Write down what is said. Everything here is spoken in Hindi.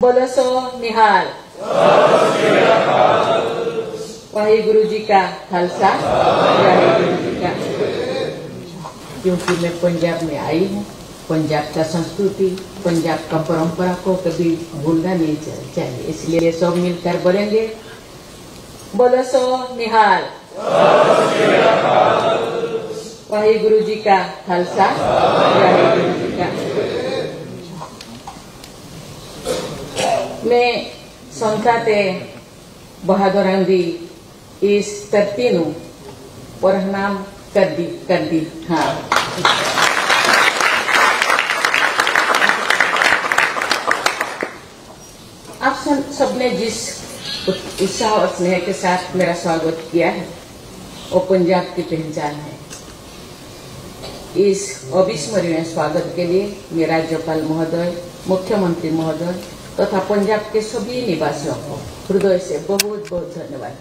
बोलो सो निहाल। वाहिगुरु जी का खालसा, वाहिगुरु जी का। क्योंकि मैं पंजाब में आई हूँ, पंजाब का संस्कृति, पंजाब का परंपरा को कभी भूलना नहीं चाहिए, इसलिए सब मिलकर बोलेंगे बोलो सो निहाल। वाहिगुरु जी का खालसा, वाहिगुरु जी का। मैं संताते बहादुर दी इस धरती नु प्रणाम कर दी। हाँ, आप सबने जिस उत्साह और स्नेह के साथ मेरा स्वागत किया है वो पंजाब की पहचान है। इस अविस्मरणीय स्वागत के लिए मेरा राज्यपाल महोदय, मुख्यमंत्री महोदय तथा पंजाब के सभी निवासियों को हृदय से बहुत बहुत धन्यवाद।